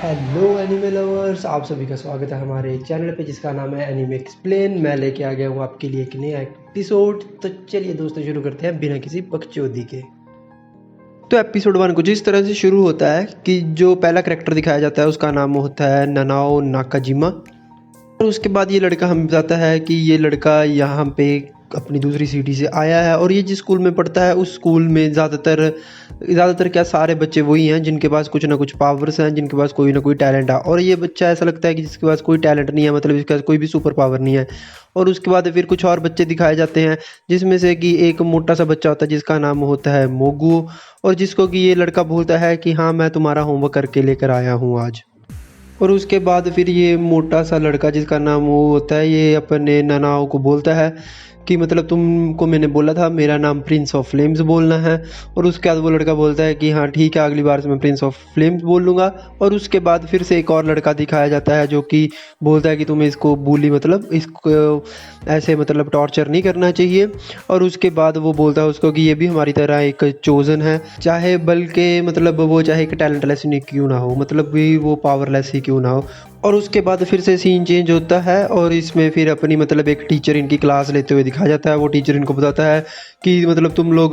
Hello anime lovers, आप सभी का स्वागत है हमारे चैनल पे जिसका नाम है एनिमे एक्सप्लेन। मैं लेके आ गया हूँ आपके लिए एक नया एपिसोड। तो चलिए दोस्तों शुरू करते हैं बिना किसी बकचोदी के। तो एपिसोड 1 कुछ इस तरह से शुरू होता है कि जो पहला करेक्टर दिखाया जाता है उसका नाम होता है ननाओ नाकाजिमा। और उसके बाद ये लड़का हमें बताता है कि ये लड़का यहाँ पे अपनी दूसरी सिटी से आया है और ये जिस स्कूल में पढ़ता है उस स्कूल में ज़्यादातर क्या सारे बच्चे वही हैं जिनके पास कुछ ना कुछ पावर्स हैं, जिनके पास कोई ना कोई टैलेंट है। और ये बच्चा ऐसा लगता है कि जिसके पास कोई टैलेंट नहीं है, मतलब इसके पास कोई भी सुपर पावर नहीं है। और उसके बाद फिर कुछ और बच्चे दिखाए जाते हैं जिसमें से कि एक मोटा सा बच्चा होता है जिसका नाम होता है मोगुओ, और जिसको कि ये लड़का बोलता है कि हाँ मैं तुम्हारा होमवर्क करके लेकर आया हूँ आज। और उसके बाद फिर ये मोटा सा लड़का जिसका नाम वो होता है ये अपने ननाओ को बोलता है कि मतलब तुमको मैंने बोला था मेरा नाम प्रिंस ऑफ फ्लेम्स बोलना है। और उसके बाद वो लड़का बोलता है कि हाँ ठीक है, अगली बार से मैं प्रिंस ऑफ फ्लेम्स बोल लूँगा। और उसके बाद फिर से एक और लड़का दिखाया जाता है जो कि बोलता है कि तुम्हें इसको bully मतलब इसको ऐसे मतलब टॉर्चर नहीं करना चाहिए। और उसके बाद वो बोलता है उसको कि ये भी हमारी तरह एक चोज़न है, चाहे बल्कि मतलब वो चाहे एक टैलेंटलेस नहीं क्यों ना हो, मतलब भी वो पावरलेस ही क्यों ना हो। और उसके बाद फिर से सीन चेंज होता है और इसमें फिर अपनी मतलब एक टीचर इनकी क्लास लेते हुए दिखाया जाता है। वो टीचर इनको बताता है कि मतलब तुम लोग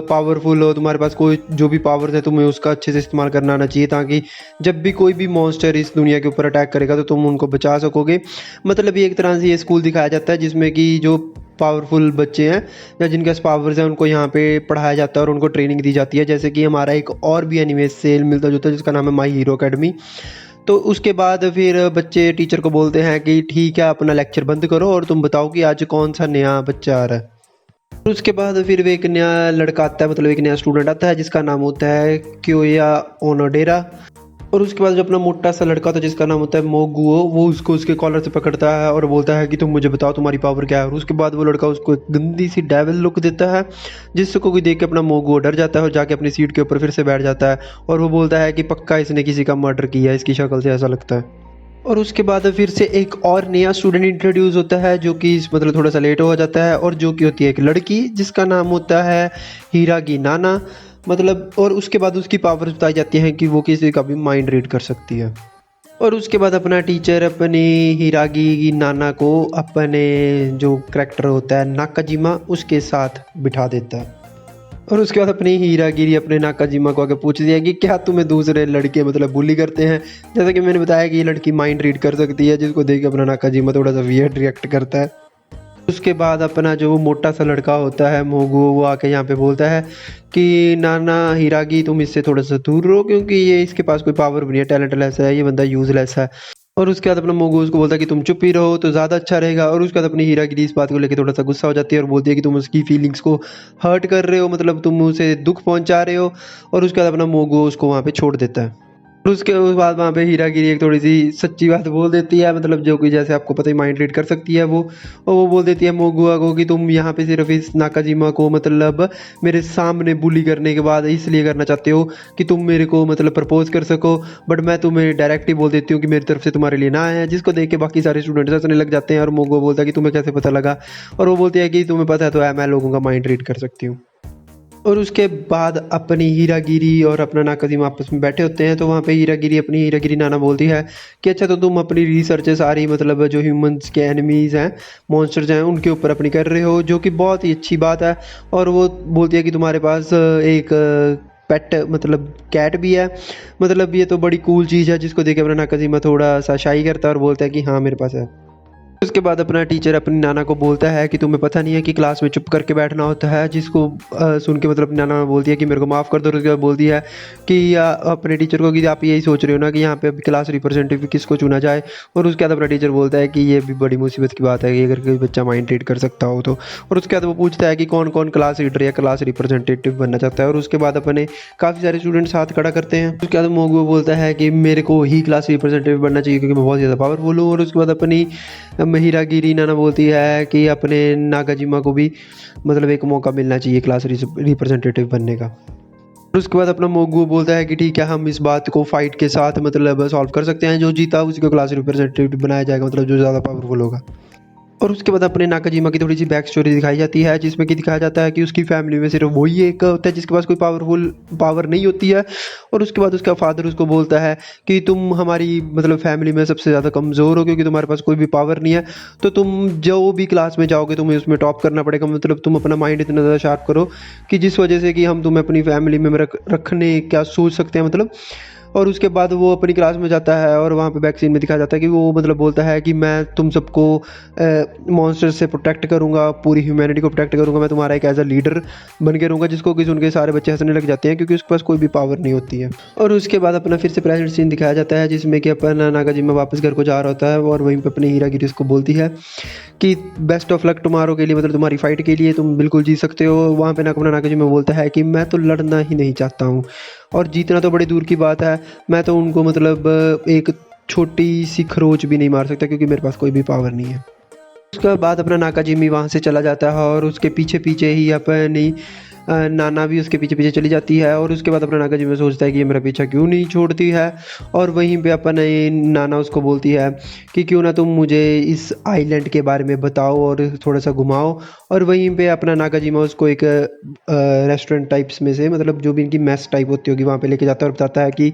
पावरफुल हो, तुम्हारे पास कोई जो भी पावर्स है तुम्हें उसका अच्छे से इस्तेमाल करना आना चाहिए ताकि जब भी कोई भी मॉन्स्टर इस दुनिया के ऊपर अटैक करेगा तो तुम उनको बचा सकोगे। मतलब ये एक तरह से ये स्कूल दिखाया जाता है जिसमें कि जो पावरफुल बच्चे हैं या जिनके पास पावर्स हैं उनको यहाँ पे पढ़ाया जाता है और उनको ट्रेनिंग दी जाती है। जैसे कि हमारा एक और भी एनिमे सेल मिलता जुलता है जिसका नाम है माई हीरो अकेडमी। तो उसके बाद फिर बच्चे टीचर को बोलते हैं कि ठीक है अपना लेक्चर बंद करो और तुम बताओ कि आज कौन सा नया बच्चा आ रहा है। और उसके बाद फिर एक नया लड़का आता है, मतलब एक नया स्टूडेंट आता है जिसका नाम होता है क्योया ओनोडेरा। और उसके बाद जो अपना मोटा सा लड़का था जिसका नाम होता है मोगुओ, वो उसको उसके कॉलर से पकड़ता है और बोलता है कि तुम मुझे बताओ तुम्हारी पावर क्या है। और उसके बाद वो लड़का उसको एक गंदी सी डेविल लुक देता है जिसको कोई देख के अपना मोगुओ डर जाता है और जाके अपनी सीट के ऊपर फिर से बैठ जाता है। और वो बोलता है कि पक्का इसने किसी का मर्डर किया है, इसकी शक्ल से ऐसा लगता है। और उसके बाद फिर से एक और नया स्टूडेंट इंट्रोड्यूस होता है जो कि मतलब थोड़ा सा लेट हो जाता है और जो कि होती है एक लड़की जिसका नाम होता है हिरागी नाना। मतलब और उसके बाद उसकी पावर्स बताई जाती हैं कि वो किसी का भी माइंड रीड कर सकती है। और उसके बाद अपना टीचर अपनी हिरागी नाना को अपने जो करेक्टर होता है नाकाजिमा उसके साथ बिठा देता है। और उसके बाद अपनी हीरागिरी अपने नाकाजिमा को आगे पूछ दिया कि क्या तुम्हें दूसरे लड़के मतलब बुली करते हैं। जैसा कि मैंने बताया कि ये लड़की माइंड रीड कर सकती है, जिसको देख के अपना नाकाजिमा थोड़ा सा वियर्ड रिएक्ट करता है। उसके बाद अपना जो वो मोटा सा लड़का होता है मोगू, वो आके यहाँ पे बोलता है कि नाना हिरागी तुम इससे थोड़ा सा दूर रहो क्योंकि ये इसके पास कोई पावर भी नहीं है, टैलेंटलेस है, ये बंदा यूजलेस है। और उसके बाद अपना मोगू उसको बोलता है कि तुम चुप ही रहो तो ज़्यादा अच्छा रहेगा। और उसके बाद अपनी हीरागिरी इस बात को लेकर थोड़ा सा गुस्सा हो जाती है और बोलती है कि तुम उसकी फीलिंग्स को हर्ट कर रहे हो, मतलब तुम उसे दुख पहुंचा रहे हो। और उसके बाद अपना मोगू उसको वहाँ पे छोड़ देता है। और उसके बाद वहाँ पे हीरागिरी एक थोड़ी सी सच्ची बात बोल देती है, मतलब जो कि जैसे आपको पता ही माइंड रीड कर सकती है वो। और वो बोल देती है मोगुआ को कि तुम यहाँ पे सिर्फ इस नाकाजिमा को मतलब मेरे सामने बुली करने के बाद इसलिए करना चाहते हो कि तुम मेरे को मतलब प्रपोज कर सको, बट मैं तुम्हें डायरेक्ट ही बोल देती हूँ कि मेरी तरफ से तुम्हारे लिए ना है। जिसको देख के बाकी सारे स्टूडेंट्स हंसने लग जाते हैं और मोगुआ बोलता है कि तुम्हें कैसे पता लगा। और वो बोलती है कि तुम्हें पता है तो है मैं लोगों का माइंड रीड कर सकती हूँ। और उसके बाद अपनी हीरागिरी और अपना नाकाजिमा आपस में बैठे होते हैं तो वहाँ पे हीरागिरी नाना बोलती है कि अच्छा तो तुम अपनी रिसर्च सारी मतलब जो ह्यूमंस के एनिमीज़ हैं, मॉन्स्टर्स हैं, उनके ऊपर अपनी कर रहे हो, जो कि बहुत ही अच्छी बात है। और वो बोलती है कि तुम्हारे पास एक पेट मतलब कैट भी है, मतलब ये तो बड़ी कूल चीज़ है। जिसको देख के अपना नाकाजिमा थोड़ा सा शाई करता है और बोलता है कि हाँ मेरे पास है। उसके बाद अपना टीचर अपनी नाना को बोलता है कि तुम्हें पता नहीं है कि क्लास में चुप करके बैठना होता है। जिसको सुन के मतलब अपनी नाना बोलती है कि मेरे को माफ़ कर दो। उसके बाद बोलती है कि अपने टीचर को कि आप यही सोच रहे हो ना कि यहाँ पे अभी क्लास रिप्रेजेंटेटिव किसको चुना जाए। और उसके बाद अपना टीचर बोलता है कि ये भी बड़ी मुसीबत की बात है कि अगर कोई बच्चा माइंड रीड कर सकता हो तो। और उसके बाद वो पूछता है कि कौन कौन क्लास लीडर या क्लास रिप्रेजेंटेटिव बनना चाहता है। और उसके बाद अपने काफ़ी सारे स्टूडेंट्स हाथ खड़ा करते हैं। उसके बाद मोगू बोलता है कि मेरे को ही क्लास रिप्रेजेंटेटिव बनना चाहिए क्योंकि मैं बहुत ज़्यादा पावरफुल हूँ। और उसके बाद अपनी हीरागिरी नाना बोलती है कि अपने नागाजिमा को भी मतलब एक मौका मिलना चाहिए क्लास रिप्रेजेंटेटिव बनने का। और उसके बाद अपना मोगू बोलता है कि ठीक है हम इस बात को फाइट के साथ मतलब सॉल्व कर सकते हैं, जो जीता उसी को क्लास रिप्रेजेंटेटिव बनाया जाएगा, मतलब जो ज़्यादा पावरफुल होगा। और उसके बाद अपने नाकाजिमा की थोड़ी सी बैक स्टोरी दिखाई जाती है, जिसमें कि दिखाया जाता है कि उसकी फैमिली में सिर्फ वही एक होता है जिसके पास कोई पावर नहीं होती है। और उसके बाद उसका फादर उसको बोलता है कि तुम हमारी मतलब फैमिली में सबसे ज़्यादा कमज़ोर हो, क्योंकि तुम्हारे पास कोई भी पावर नहीं है, तो तुम जो भी क्लास में जाओगे तुम्हें उसमें टॉप करना पड़ेगा। मतलब तुम अपना माइंड इतना ज़्यादा शार्प करो कि जिस वजह से कि हम तुम्हें अपनी फैमिली में रखने क्या सोच सकते हैं मतलब। और उसके बाद वो अपनी क्लास में जाता है और वहाँ पे बैक सीन में दिखाया जाता है कि वो मतलब बोलता है कि मैं तुम सबको मॉन्स्टर से प्रोटेक्ट करूँगा, पूरी ह्यूमैनिटी को प्रोटेक्ट करूँगा, मैं तुम्हारा एक एज अ लीडर बन के रहूँगा। जिसको कि सुन के सारे बच्चे हंसने लग जाते हैं, क्योंकि उसके पास कोई भी पावर नहीं होती है। और उसके बाद अपना फिर से प्रेजेंट सीन दिखाया जाता है, जिसमें कि अपना नागाजिमा वापस घर को जा रहा होता है और वहीं पर अपनी हीरागिरी उसको बोलती है कि बेस्ट ऑफ लक टुमारो के लिए, मतलब तुम्हारी फाइट के लिए, तुम बिल्कुल जीत सकते हो। वहाँ पे अपना नागाजिमा बोलता है कि मैं तो लड़ना ही नहीं चाहता हूँ, और जीतना तो बड़ी दूर की बात है, मैं तो उनको मतलब एक छोटी सी खरोच भी नहीं मार सकता, क्योंकि मेरे पास कोई भी पावर नहीं है। उसके बाद अपना नाकाजिमी वहाँ से चला जाता है और उसके पीछे पीछे ही अपनी नाना भी उसके पीछे पीछे चली जाती है। और उसके बाद अपना नाकाजिमी सोचता है कि ये मेरा पीछा क्यों नहीं छोड़ती है, और वहीं पे अपने नाना उसको बोलती है कि क्यों ना तुम मुझे इस आइलैंड के बारे में बताओ और थोड़ा सा घुमाओ। और वहीं पे अपना नाकाजिमा उसको एक रेस्टोरेंट टाइप्स में से, मतलब जो भी इनकी मेस टाइप होती होगी, वहाँ पे लेके जाता है और बताता है कि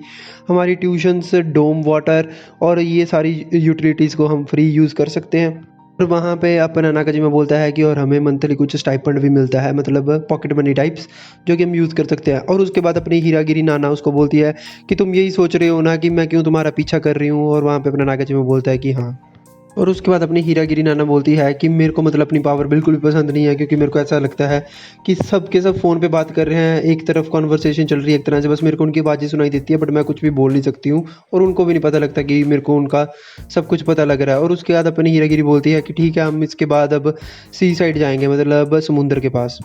हमारी ट्यूशन्स, डोम वाटर और ये सारी यूटिलिटीज़ को हम फ्री यूज़ कर सकते हैं। और वहाँ पे अपना नाकाजिमा बोलता है कि और हमें मंथली कुछ स्टाइपेंड भी मिलता है, मतलब पॉकेट मनी टाइप्स, जो कि हम यूज़ कर सकते हैं। और उसके बाद अपनी हीरागिरी नाना उसको बोलती है कि तुम यही सोच रहे हो ना कि मैं क्यों तुम्हारा पीछा कर रही हूँ। और वहाँ पे अपना नाकाजिमा बोलता है कि हाँ। और उसके बाद अपनी हीरागिरी नाना बोलती है कि मेरे को मतलब अपनी पावर बिल्कुल भी पसंद नहीं है, क्योंकि मेरे को ऐसा लगता है कि सब के सब फ़ोन पे बात कर रहे हैं, एक तरफ कॉन्वर्सेशन चल रही है एक तरह से, बस मेरे को उनकी आवाज़ें सुनाई देती है, बट मैं कुछ भी बोल नहीं सकती हूँ, और उनको भी नहीं पता लगता कि मेरे को उनका सब कुछ पता लग रहा है। और उसके बाद अपनी हीरागिरी बोलती है कि ठीक है, हम इसके बाद अब सी साइड जाएंगे, मतलब समुंदर के पास।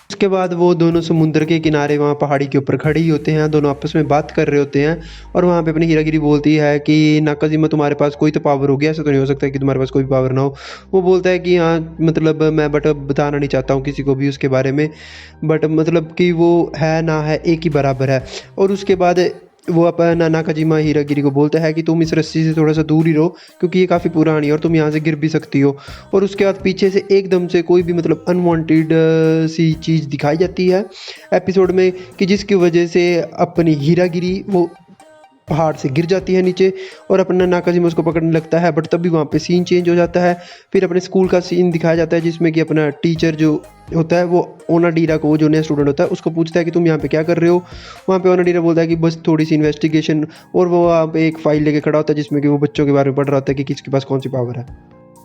उसके बाद वो दोनों समुद्र के किनारे वहाँ पहाड़ी के ऊपर खड़े ही होते हैं, दोनों आपस में बात कर रहे होते हैं। और वहाँ पे अपनी हीरागिरी बोलती है कि नाकाजिमा तुम्हारे पास कोई तो पावर होगी, ऐसा तो नहीं हो सकता कि तुम्हारे पास कोई पावर ना हो। वो बोलता है कि हाँ मतलब मैं बट बताना नहीं चाहता हूँ किसी को भी उसके बारे में, बट मतलब कि वो है ना है एक ही बराबर है। और उसके बाद वो अपना नाकाजिमा हीरागिरी को बोलता है कि तुम इस रस्सी से थोड़ा सा दूर ही रहो, क्योंकि ये काफ़ी पुरानी है और तुम यहाँ से गिर भी सकती हो। और उसके बाद पीछे से एकदम से कोई भी मतलब अनवांटेड सी चीज़ दिखाई जाती है एपिसोड में, कि जिसकी वजह से अपनी हीरागिरी वो पहाड़ से गिर जाती है नीचे, और अपना नाकाजिमा उसको पकड़ने लगता है। बट तभी वहाँ पे सीन चेंज हो जाता है, फिर अपने स्कूल का सीन दिखाया जाता है, जिसमें कि अपना टीचर जो होता है वो ओनाडीरा को, जो नया स्टूडेंट होता है, उसको पूछता है कि तुम यहाँ पे क्या कर रहे हो। वहाँ पे ओनाडीरा बोलता है कि बस थोड़ी सी इन्वेस्टिगेशन, और वो वहाँ पे एक फाइल लेके खड़ा होता है जिसमें कि वो बच्चों के बारे में पढ़ रहा होता है कि किसके पास कौन सी पावर है।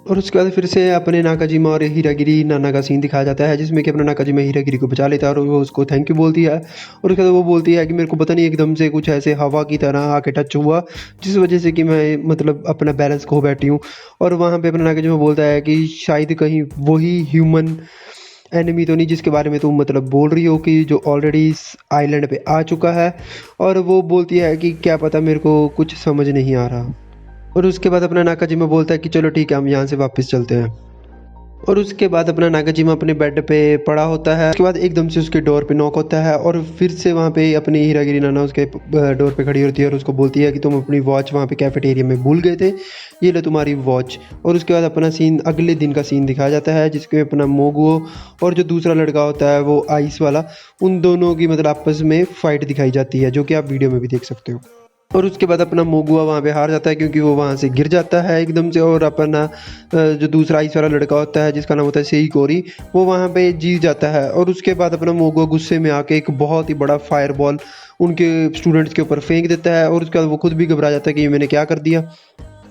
और उसके बाद फिर से अपने नाकाजिमा और हीरागिरी नाना का सीन दिखाया जाता है, जिसमें कि अपना नाकाजिमा हीरागिरी को बचा लेता है और वो उसको थैंक यू बोलती है। और उसके बाद वो बोलती है कि मेरे को पता नहीं एकदम से कुछ ऐसे हवा की तरह आके टच हुआ, जिस वजह से कि मैं मतलब अपना बैलेंस खो बैठी हूँ। और वहाँ पे अपना नाकाजिमा बोलता है कि शायद कहीं वही ह्यूमन एनिमी तो नहीं जिसके बारे में तुम मतलब बोल रही हो, कि जो ऑलरेडी इस आइलैंड पे आ चुका है। और वो बोलती है कि क्या पता, मेरे को कुछ समझ नहीं आ रहा। और उसके बाद अपना नाकाजिमा बोलता है कि चलो ठीक है, हम यहाँ से वापस चलते हैं। और उसके बाद अपना नागाजिमा अपने बेड पे पड़ा होता है। उसके बाद एकदम से उसके डोर पे नॉक होता है, और फिर से वहाँ पे अपनी हीरागिरी नाना उसके डोर पे खड़ी होती है और उसको बोलती है कि तुम अपनी वॉच वहाँ पे कैफेटेरिया में भूल गए थे, ये लो तुम्हारी वॉच। और उसके बाद अपना सीन अगले दिन का सीन दिखाया जाता है, जिसके अपना मोगुओ और जो दूसरा लड़का होता है वो आइस वाला, उन दोनों की मतलब आपस में फ़ाइट दिखाई जाती है, जो कि आप वीडियो में भी देख सकते हो। और उसके बाद अपना मोगुआ वहाँ पे हार जाता है, क्योंकि वो वहाँ से गिर जाता है एकदम से। और अपना जो दूसरा आइस वाला लड़का होता है जिसका नाम होता है सेई कोरी, वो वहाँ पे जीत जाता है। और उसके बाद अपना मोगुआ गुस्से में आके एक बहुत ही बड़ा फायर बॉल उनके स्टूडेंट्स के ऊपर फेंक देता है, और उसके बाद वो खुद भी घबरा जाता है कि ये मैंने क्या कर दिया।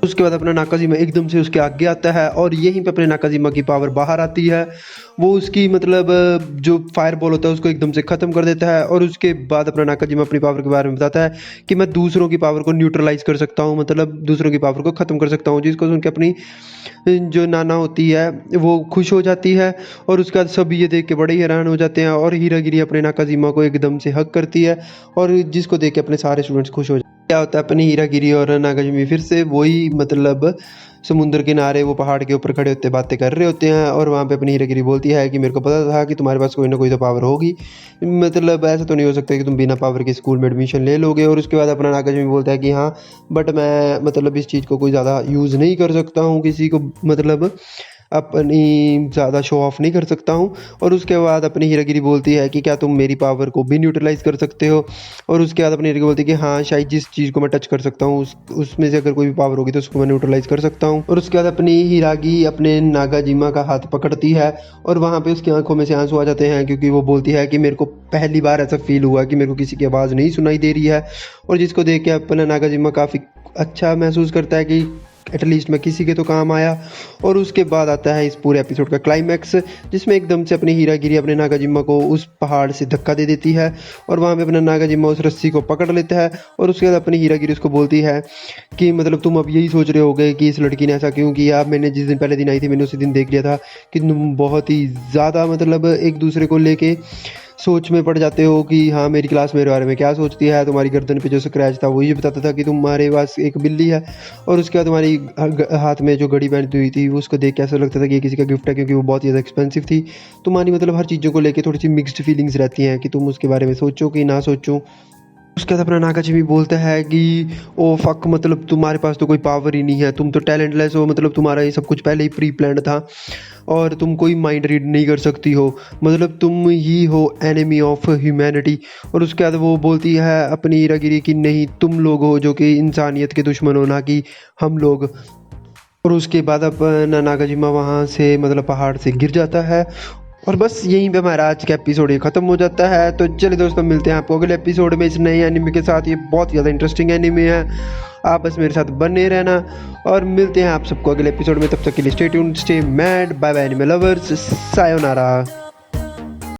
उसके बाद अपना नाकाजिमा एकदम से उसके आगे आता है, और यहीं पे अपने नाकाजिमा की पावर बाहर आती है। वो उसकी मतलब जो फायर बॉल होता है उसको एकदम से ख़त्म कर देता है। और उसके बाद अपना नाकाजिमा अपनी पावर के बारे में बताता है कि मैं दूसरों की पावर को न्यूट्रलाइज कर सकता हूँ, मतलब दूसरों की पावर को ख़त्म कर सकता हूँ। जिसको सुन के अपनी जो नाना होती है वो खुश हो जाती है, और उसके बाद सब ये देख के बड़े ही हैरान हो जाते हैं। और हीरागिरी अपने नाकाजिमा को एकदम से हक करती है, और जिसको देख के अपने सारे स्टूडेंट्स खुश हो जाते हैं। क्या होता है, अपनी हीरागिरी और नागाजिमी फिर से वही मतलब समुद्र किनारे वो पहाड़ के ऊपर खड़े होते बातें कर रहे होते हैं। और वहाँ पे अपनी हीरागिरी बोलती है कि मेरे को पता था कि तुम्हारे पास कोई ना कोई तो पावर होगी, मतलब ऐसा तो नहीं हो सकता कि तुम बिना पावर के स्कूल में एडमिशन ले लोगे। और उसके बाद अपना नागाजिमी बोलता है कि हाँ, बट मैं मतलब इस चीज़ को कोई ज़्यादा यूज़ नहीं कर सकता हूँ किसी को मतलब अपनी ज़्यादा शो ऑफ नहीं कर सकता हूँ। और उसके बाद अपनी हीरागिरी बोलती है कि क्या तुम मेरी पावर को भी न्यूट्रलाइज़ कर सकते हो। और उसके बाद अपनी हीरागिरी बोलती है कि हाँ शायद जिस चीज़ को मैं टच कर सकता हूँ उसमें से अगर कोई भी पावर होगी तो उसको मैं न्यूट्रलाइज़ कर सकता हूँ। और उसके बाद अपनी हीरागी अपने नागाजिमा का हाथ पकड़ती है और वहाँ पे उसकी आंखों में से आंसू आ जाते हैं, क्योंकि वो बोलती है कि मेरे को पहली बार ऐसा फील हुआ कि मेरे को किसी की आवाज़ नहीं सुनाई दे रही है। और जिसको देख के अपना नागाजिमा काफ़ी अच्छा महसूस करता है कि एटलीस्ट मैं किसी के तो काम आया। और उसके बाद आता है इस पूरे एपिसोड का क्लाइमैक्स, जिसमें एकदम से अपनी हीरागिरी अपने नागाजिमा को उस पहाड़ से धक्का दे देती है और वहाँ पे अपना नागाजिमा उस रस्सी को पकड़ लेता है। और उसके बाद अपनी हीरागिरी उसको बोलती है कि मतलब तुम अब यही सोच रहे होगे कि इस लड़की ने ऐसा क्यों किया। मैंने जिस दिन पहले दिन आई थी मैंने उसी दिन देख लिया था कि तुम बहुत ही ज़्यादा मतलब एक दूसरे को लेके सोच में पड़ जाते हो कि हाँ मेरी क्लास मेरे बारे में क्या सोचती है। तुम्हारी गर्दन पे जो स्क्रैच था वो ये बताता था कि तुम्हारे पास एक बिल्ली है। और उसके बाद तुम्हारी हाथ में जो घड़ी पहनी हुई थी उसको देख के ऐसा लगता था कि ये किसी का गिफ्ट है, क्योंकि वो बहुत ही ज़्यादा एक्सपेंसिव थी। तुम्हारी मतलब हर चीज़ों को लेके थोड़ी सी मिक्स्ड फीलिंग्स रहती हैं कि तुम उसके बारे में सोचो कि ना सोचो। उसके बाद अपना नागाजिमी बोलता है कि ओ फक, मतलब तुम्हारे पास तो कोई पावर ही नहीं है, तुम तो टैलेंटलेस हो, मतलब तुम्हारा ये सब कुछ पहले ही प्री प्लान्ड था और तुम कोई माइंड रीड नहीं कर सकती हो, मतलब तुम ही हो एनिमी ऑफ ह्यूमैनिटी। और उसके बाद वो बोलती है अपनी हीरागिरी कि नहीं तुम लोग हो जो कि इंसानियत के दुश्मन हो, ना कि हम लोग। और उसके बाद अपना नागाजिमा वहाँ से मतलब पहाड़ से गिर जाता है। और बस यहीं पे हमारा आज का एपिसोड ये ख़त्म हो जाता है। तो चलिए दोस्तों मिलते हैं आपको अगले एपिसोड में इस नए एनिमे के साथ। ये बहुत ज़्यादा इंटरेस्टिंग एनिमे है, आप बस मेरे साथ बने रहना। और मिलते हैं आप सबको अगले एपिसोड में, तब तक के लिए stay tuned, stay mad, bye bye anime lovers, sayonara.